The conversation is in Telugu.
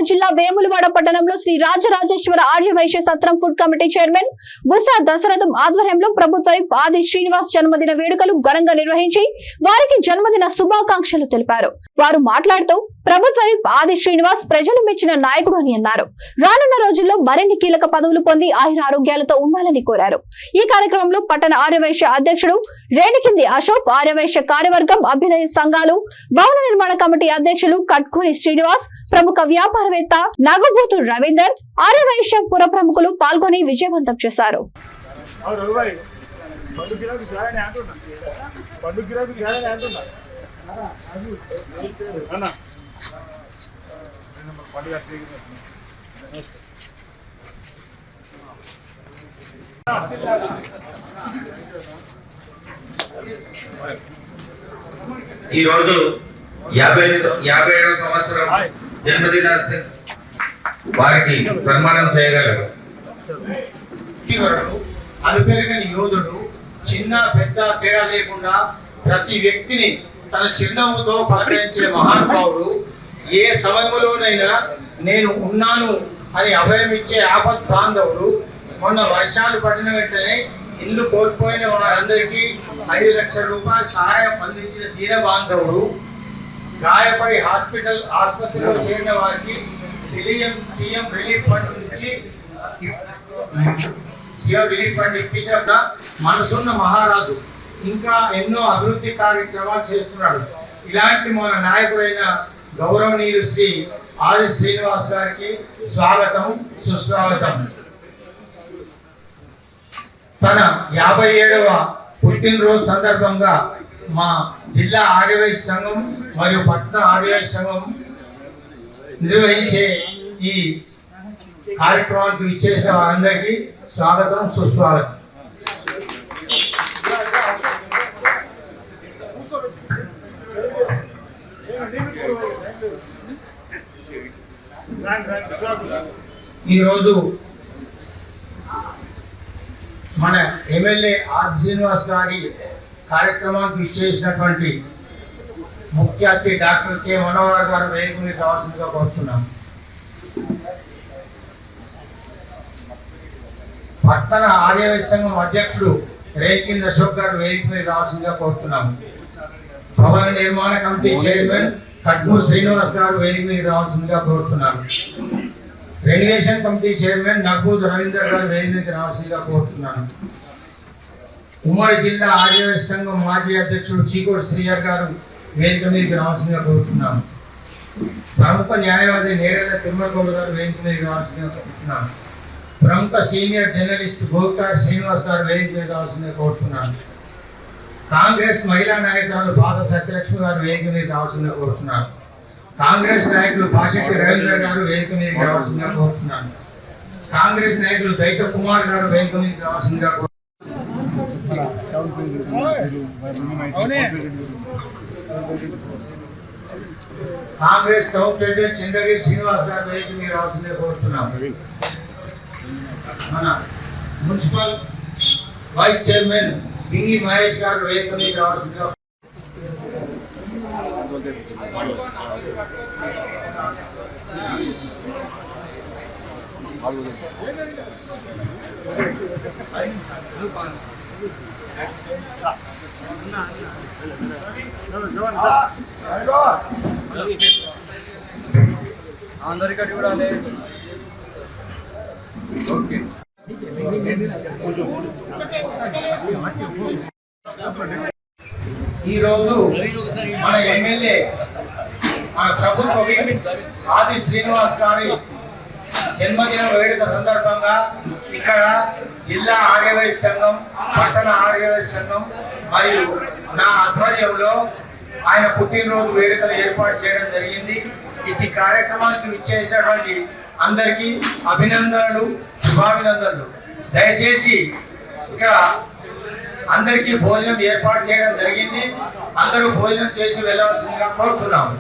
జిల్లా వేములవాడ పట్టణంలో శ్రీ రాజరాజేశ్వర ఆర్యవైశ్య సత్రం ఫుడ్ కమిటీ చైర్మన్ బుసా దశరథం ఆధ్వర్యంలో ప్రభుత్వ ఆది శ్రీనివాస్ జన్మదిన వేడుకలు ఘనంగా నిర్వహించి వారికి జన్మదిన శుభాకాంక్షలు తెలిపారు. వారు మాట్లాడుతూ ప్రభుత్వ ఆది శ్రీనివాస్ ప్రజలు మెచ్చిన నాయకుడు అని అన్నారు. రానున్న రోజుల్లో మరిన్ని కీలక పదవులు పొంది ఆయుర ఆరోగ్యాలతో ఉండాలని కోరారు. ఈ కార్యక్రమంలో పట్టణ ఆర్యవైశ్య అధ్యక్షుడు రేణికింది అశోక్, ఆర్యవైశ్య కార్యవర్గం, అభ్యుదయ సంఘాలు, భవన నిర్మాణ కమిటీ అధ్యక్షులు కట్కూరి శ్రీనివాస్, ప్రముఖ వ్యాపారవేత్త నాగబోతు రవీందర్, ఆర్యవైశ్య పుర ప్రముఖులు పాల్గొని విజయవంతం చేశారు. ఈ రోజు 57వ సంవత్సరం జన్మదిన వారికి సన్మానం చేయగలరు. అనుపెరిగిన యోధుడు, చిన్న పెద్ద తేడా లేకుండా ప్రతి వ్యక్తిని తన చిరునవ్వుతో పలకరించే మహానుభావుడు. ఏ సమయంలోనైనా నేను ఉన్నాను అని అభయం ఇచ్చే ఆపత్ బాంధవుడు. మొన్న వర్షాలు పడిన వెంటనే ఇల్లు కోల్పోయిన వారందరికీ 5 లక్షల రూపాయల సహాయం అందించిన దీన బాంధవుడు. గాయపడి ఆసుపత్రిలో చేరిన వారికి సీఎం రిలీఫ్ ఫండ్ నుంచి ఇప్పించిన మనసున్న మహారాజు. ఇంకా ఎన్నో అభివృద్ధి కార్యక్రమాలు చేస్తున్నాడు. ఇలాంటి మన నాయకుడైన గౌరవనీయులు శ్రీ ఆది శ్రీనివాస్ గారికి స్వాగతం, సుస్వాగతం. తన 57వ పుట్టినరోజు సందర్భంగా మా జిల్లా ఆర్యవైశ్య సంఘం మరియు పట్టణ ఆర్యవైశ్య సంఘం నిర్వహించే ఈ కార్యక్రమానికి ఇచ్చేసిన వారందరికీ స్వాగతం, సుస్వాగతం. ఈరోజు మన ఎమ్మెల్యే ఆది శ్రీనివాస్ గారి కార్యక్రమానికి ఇచ్చేసినటువంటి ముఖ్య అతిథి డాక్టర్ కె మనోహర్ గారు వేదిక మీద రావాల్సిందిగా కోరుతున్నాం. పట్టణ ఆర్యవైశ్య సంఘం అధ్యక్షుడు రేణికింది అశోక్ గారు వేదిక మీద రావాల్సిందిగా కోరుతున్నాం. భవన నిర్మాణ కమిటీ చైర్మన్ కట్కూరి శ్రీనివాస్ గారు వేదిక మీద రావాల్సిందిగా కోరుతున్నాను. రెన్యువేషన్ కమిటీ చైర్మన్ నాగబోతు రవీందర్ గారు వేదిక మీద రావాల్సిందిగా కోరుతున్నాను. ఉమ్మడి జిల్లా ఆర్యవైశ్య సంఘం మాజీ అధ్యక్షుడు చీకోటి శ్రీయర్ గారు వేదిక మీదకి రావాల్సిందిగా కోరుతున్నాను. ప్రముఖ న్యాయవాది నేరేళ్ల తిరుమల గౌడ్ గారు వేదిక మీదకి రావాల్సిందిగా కోరుతున్నాను. ప్రముఖ సీనియర్ జర్నలిస్ట్ గోకారి శ్రీనివాస్ గారు వేదిక మీద రావాల్సిందిగా కోరుతున్నాను. కాంగ్రెస్ మహిళా నాయకురాలు బాధ సత్యలక్ష్మి గారు వేదిక మీద రావాల్సిందిగా కోరుతున్నాను. కాంగ్రెస్ నాయకులు పాశెట్టి రవీంద్ర గారు వేదిక మీదకి రావాల్సిందిగా కోరుతున్నాను. కాంగ్రెస్ నాయకులు దైత కుమార్ గారు వేదిక మీదకి రావాల్సిందిగా కాంగ్రెస్ టౌన్ ప్రెసిడెంట్ చంద్రగిరి శ్రీనివాస్ గారు వేదిక మీద రావాల్సిందిగా కోరుతున్నాం. మన మున్సిపల్ వైస్ చైర్మన్ డింగి మహేష్ గారు వేదిక మీద రావాల్సిందిగా అందరికీ చూడాలి. ఓకే, ఈరోజు మన ఎమ్మెల్యే మన ప్రభుత్వ ఆది శ్రీనివాస్ గారి జన్మదిన వేడుక సందర్భంగా ఇక్కడ జిల్లా ఆర్యవైశ్య సంఘం, పట్టణ ఆర్యవైశ్య సంఘం మరియు నా ఆధ్వర్యంలో ఆయన పుట్టినరోజు వేడుకలు ఏర్పాటు చేయడం జరిగింది. ఇటు కార్యక్రమానికి విచ్చేసినటువంటి అందరికీ అభినందనలు, శుభాభినందనలు. దయచేసి ఇక్కడ అందరికీ భోజనం ఏర్పాటు చేయడం జరిగింది. అందరూ భోజనం చేసి వెళ్ళవలసిందిగా కోరుతున్నాము.